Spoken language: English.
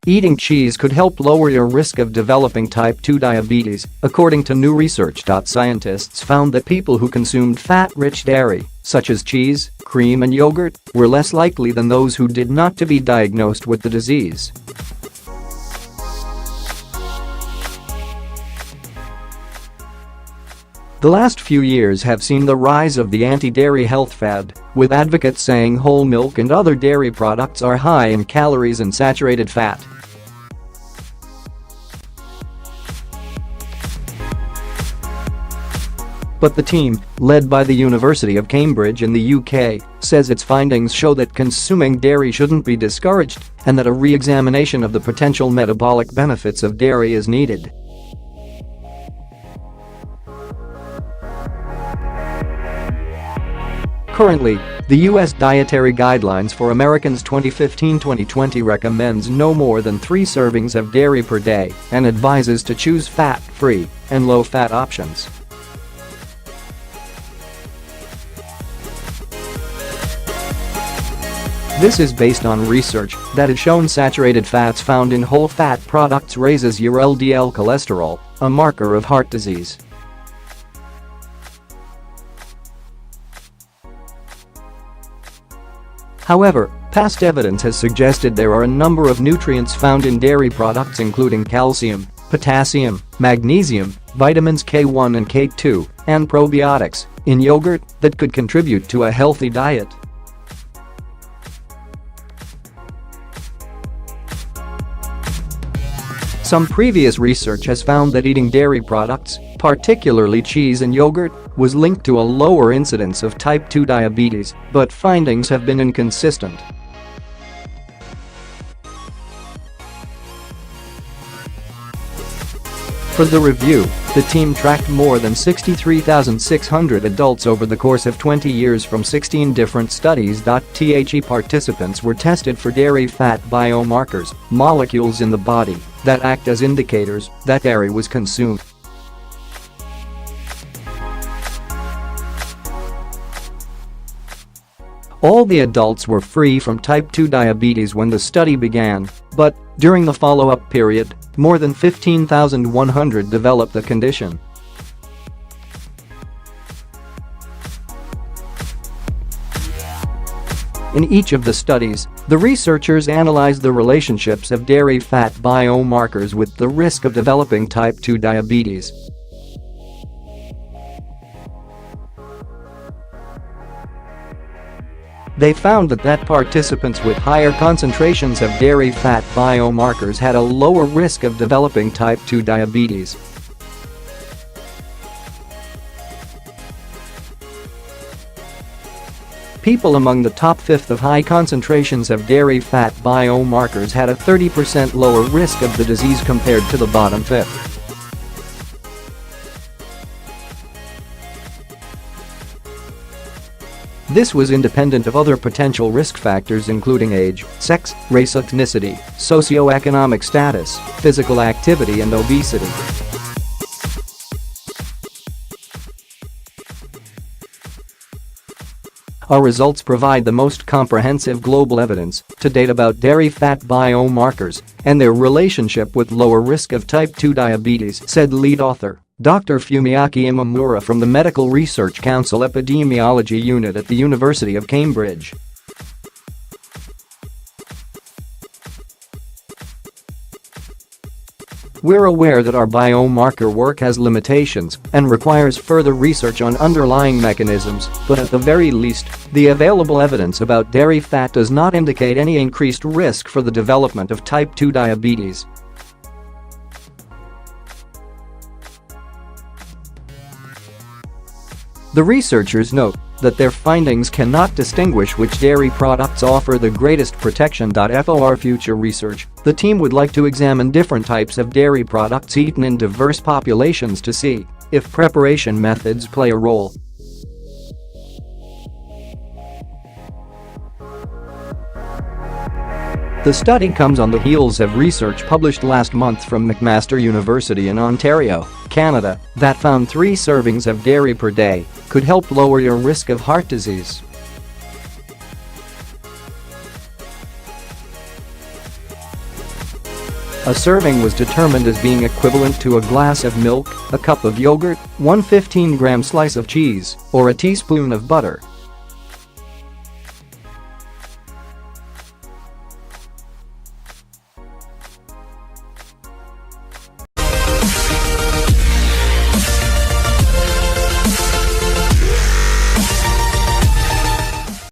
Eating cheese could help lower your risk of developing type 2 diabetes, according to new research. Scientists found that people who consumed fat-rich dairy, such as cheese, cream and yogurt, were less likely than those who did not to be diagnosed with the disease. The last few years have seen the rise of the anti-dairy health fad, with advocates saying whole milk and other dairy products are high in calories and saturated fat. But the team, led by the University of Cambridge in the UK, says its findings show that consuming dairy shouldn't be discouraged and that a re-examination of the potential metabolic benefits of dairy is needed. Currently, the US Dietary Guidelines for Americans 2015-2020 recommends no more than 3 servings of dairy per day and advises to choose fat-free and low-fat options. This is based on research that has shown saturated fats found in whole fat products raises your LDL cholesterol, a marker of heart disease. However, past evidence has suggested there are a number of nutrients found in dairy products including calcium, potassium, magnesium, vitamins K1 and K2, and probiotics in yogurt that could contribute to a healthy diet. Some previous research has found that eating dairy products, particularly cheese and yogurt, was linked to a lower incidence of type 2 diabetes, but findings have been inconsistent. For the review, the team tracked more than 63,600 adults over the course of 20 years from 16 different studies. The participants were tested for dairy fat biomarkers, molecules in the body that act as indicators that dairy was consumed. All the adults were free from type 2 diabetes when the study began, but during the follow-up period, more than 15,100 developed the condition. In each of the studies, the researchers analyzed the relationships of dairy fat biomarkers with the risk of developing type 2 diabetes. They found that participants with higher concentrations of dairy fat biomarkers had a lower risk of developing type 2 diabetes. People among the top fifth of high concentrations of dairy fat biomarkers had a 30% lower risk of the disease compared to the bottom fifth. This was independent of other potential risk factors including age, sex, race, ethnicity, socioeconomic status, physical activity and obesity. Our results provide the most comprehensive global evidence to date about dairy fat biomarkers and their relationship with lower risk of type 2 diabetes, said lead author Dr. Fumiaki Imamura from the Medical Research Council Epidemiology Unit at the University of Cambridge. We're aware that our biomarker work has limitations and requires further research on underlying mechanisms, but at the very least, the available evidence about dairy fat does not indicate any increased risk for the development of type 2 diabetes. The researchers note that their findings cannot distinguish which dairy products offer the greatest protection. For future research, the team would like to examine different types of dairy products eaten in diverse populations to see if preparation methods play a role. The study comes on the heels of research published last month from McMaster University in Ontario, Canada, that found 3 servings of dairy per day could help lower your risk of heart disease. A serving was determined as being equivalent to a glass of milk, a cup of yogurt, one 15-gram slice of cheese, or a teaspoon of butter.